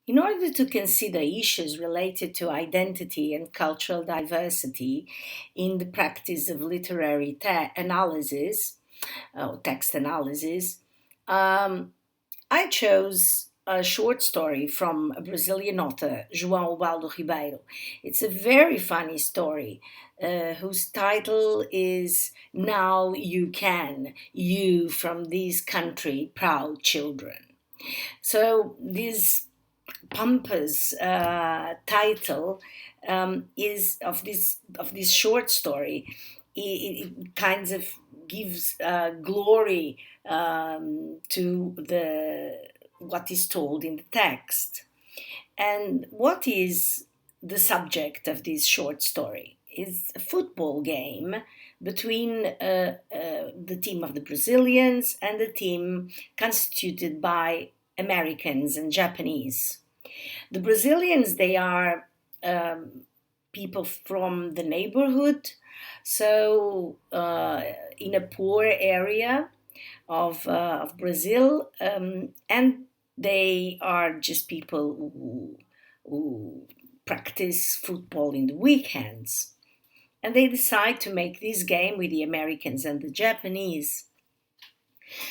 In order to consider issues related to identity and cultural diversity in the practice of literary analysis, or text analysis, um, I chose a short story from a Brazilian author, João Ubaldo Ribeiro. It's a very funny story whose title is Now You Can, You from This Country, Proud Children. So, this pompous title is of this short story. It kind of gives glory to the what is told in the text. And what is the subject of this short story? Is a football game between the team of the Brazilians and the team constituted by Americans and Japanese. The Brazilians, they are people from the neighborhood, so in a poor area of Brazil, and they are just people who practice football in the weekends. And they decide to make this game with the Americans and the Japanese.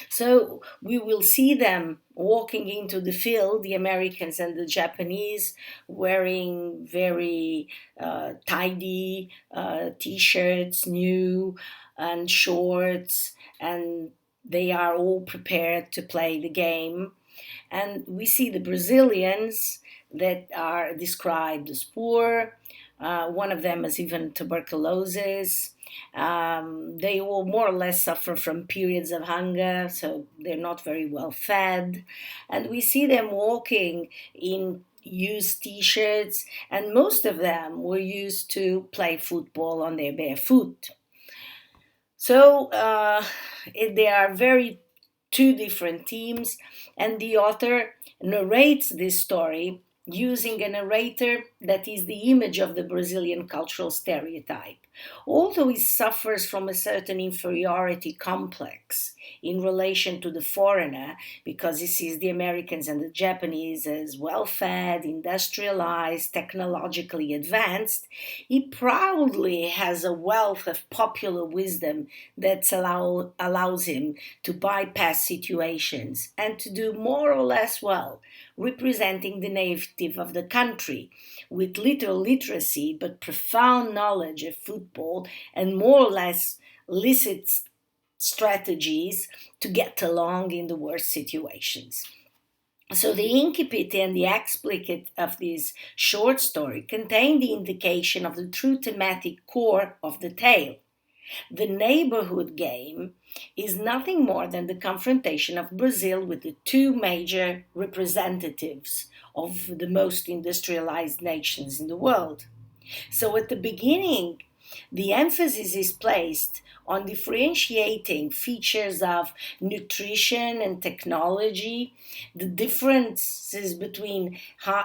So we will see them walking into the field, the Americans and the Japanese, wearing very tidy t shirts, new, and shorts, and they are all prepared to play the game. And we see the Brazilians that are described as poor. One of them has even tuberculosis. They all more or less suffer from periods of hunger, so they're not very well fed. And we see them walking in used t shirts, and most of them were used to play football on their bare foot. So they are very two different teams, and the author narrates this story using a narrator that is the image of the Brazilian cultural stereotype. Although he suffers from a certain inferiority complex in relation to the foreigner, because he sees the Americans and the Japanese as well fed, industrialized, technologically advanced, he proudly has a wealth of popular wisdom that allows him to bypass situations and to do more or less well, representing the native of the country with little literacy but profound knowledge of football and more or less licit strategies to get along in the worst situations. So the incipit and the explicit of this short story contain the indication of the true thematic core of the tale. The neighborhood game is nothing more than the confrontation of Brazil with the two major representatives of the most industrialized nations in the world. So at the beginning, the emphasis is placed on differentiating features of nutrition and technology, the differences between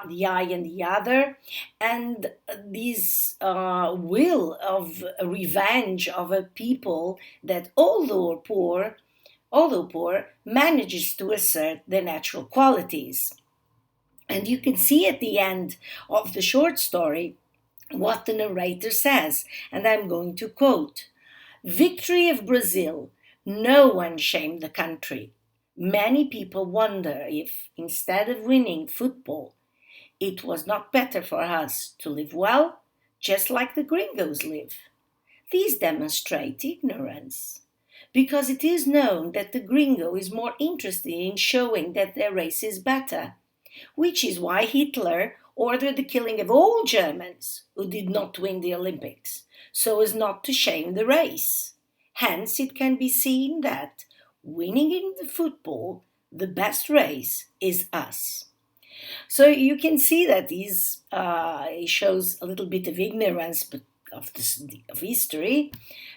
the eye and the other, and this will of revenge of a people that, although poor, manages to assert their natural qualities. And you can see at the end of the short story what the narrator says, and I'm going to quote: Victory of Brazil. No one shamed the country. Many people wonder if, instead of winning football, it was not better for us to live well, just like the gringos live. These demonstrate ignorance, because it is known that the gringo is more interested in showing that their race is better, which is why Hitler ordered the killing of all Germans who did not win the Olympics, so as not to shame the race. Hence, it can be seen that, winning in the football, the best race is us. So you can see that it shows a little bit of ignorance of history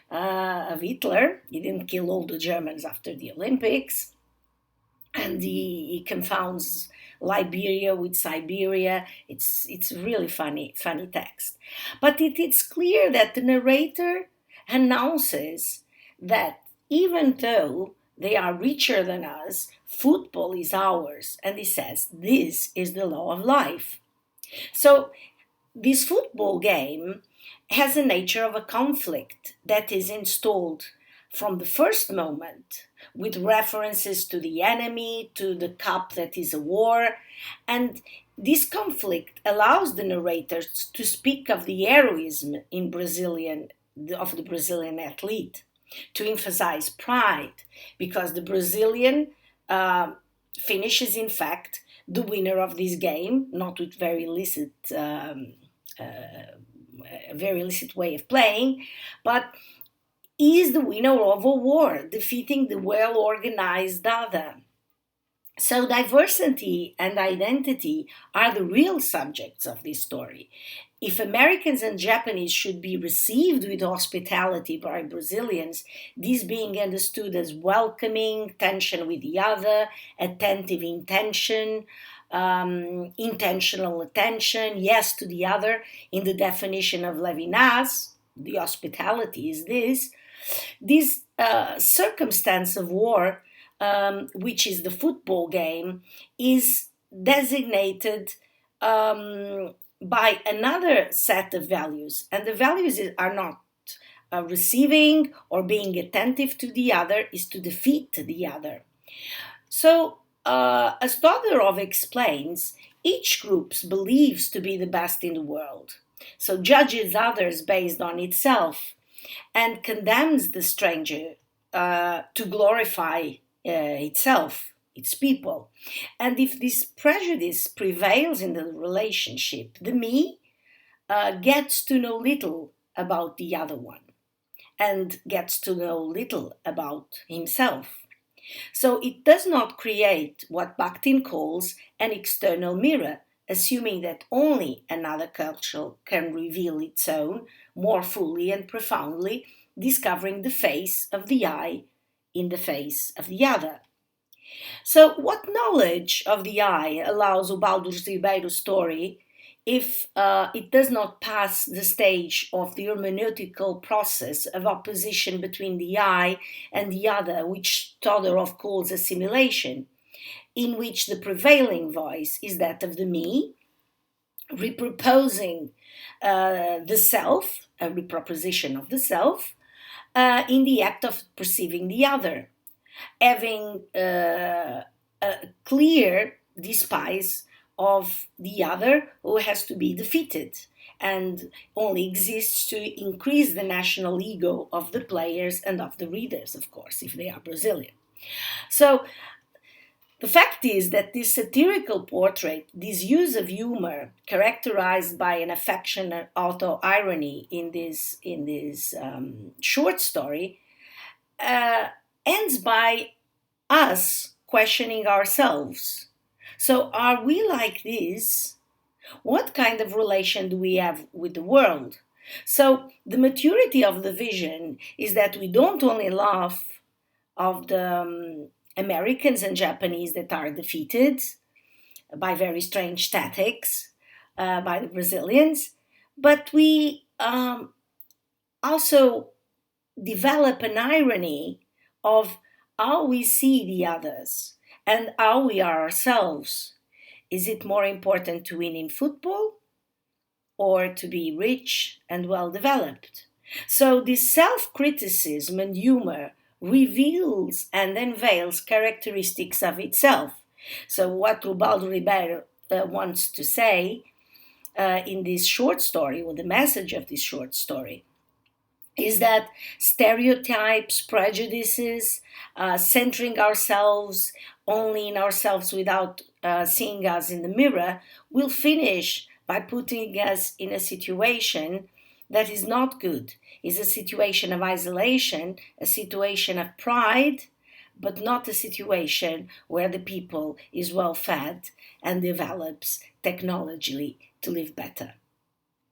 of Hitler. He didn't kill all the Germans after the Olympics, and he confounds Liberia with Siberia. It's really funny text, but it's clear that the narrator announces that even though they are richer than us, football is ours. And he says, this is the law of life. So this football game has a nature of a conflict that is installed from the first moment, with references to the enemy, to the cup that is a war. And this conflict allows the narrators to speak of the heroism of the Brazilian athlete, to emphasize pride, because the Brazilian finishes, in fact, the winner of this game, not with very illicit a very illicit way of playing, but is the winner of a war, defeating the well-organized other. So diversity and identity are the real subjects of this story. If Americans and Japanese should be received with hospitality by Brazilians, this being understood as welcoming, tension with the other, attentive intention, intentional attention, yes to the other, in the definition of Levinas, the hospitality is this. This circumstance of war, which is the football game, is designated by another set of values. And the values are not receiving or being attentive to the other, is to defeat the other. So, as Todorov explains, each group believes to be the best in the world, so judges others based on itself, and condemns the stranger to glorify itself, its people. And if this prejudice prevails in the relationship, the me gets to know little about the other one and gets to know little about himself. So it does not create what Bakhtin calls an external mirror, assuming that only another culture can reveal its own more fully and profoundly, discovering the face of the I in the face of the other. So, what knowledge of the I allows Ubaldo Ribeiro's story if it does not pass the stage of the hermeneutical process of opposition between the I and the other, which Todorov calls assimilation, in which the prevailing voice is that of the me, reproposing the self, a reproposition of the self, in the act of perceiving the other, having a clear despise of the other who has to be defeated and only exists to increase the national ego of the players and of the readers, of course, if they are Brazilian. So the fact is that this satirical portrait, this use of humor, characterized by an affectionate auto-irony in this short story, ends by us questioning ourselves. So, are we like this? What kind of relation do we have with the world? So, the maturity of the vision is that we don't only laugh of the Americans and Japanese that are defeated by very strange tactics by the Brazilians, but we also develop an irony of how we see the others and how we are ourselves. Is it more important to win in football or to be rich and well developed? So, this self criticism and humor reveals and unveils characteristics of itself. So, what Ubaldo Ribeiro wants to say in this short story, or the message of this short story, is that stereotypes, prejudices, centering ourselves only in ourselves without seeing us in the mirror, will finish by putting us in a situation that is not good. Is a situation of isolation, a situation of pride, but not a situation where the people is well fed and develops technologically to live better.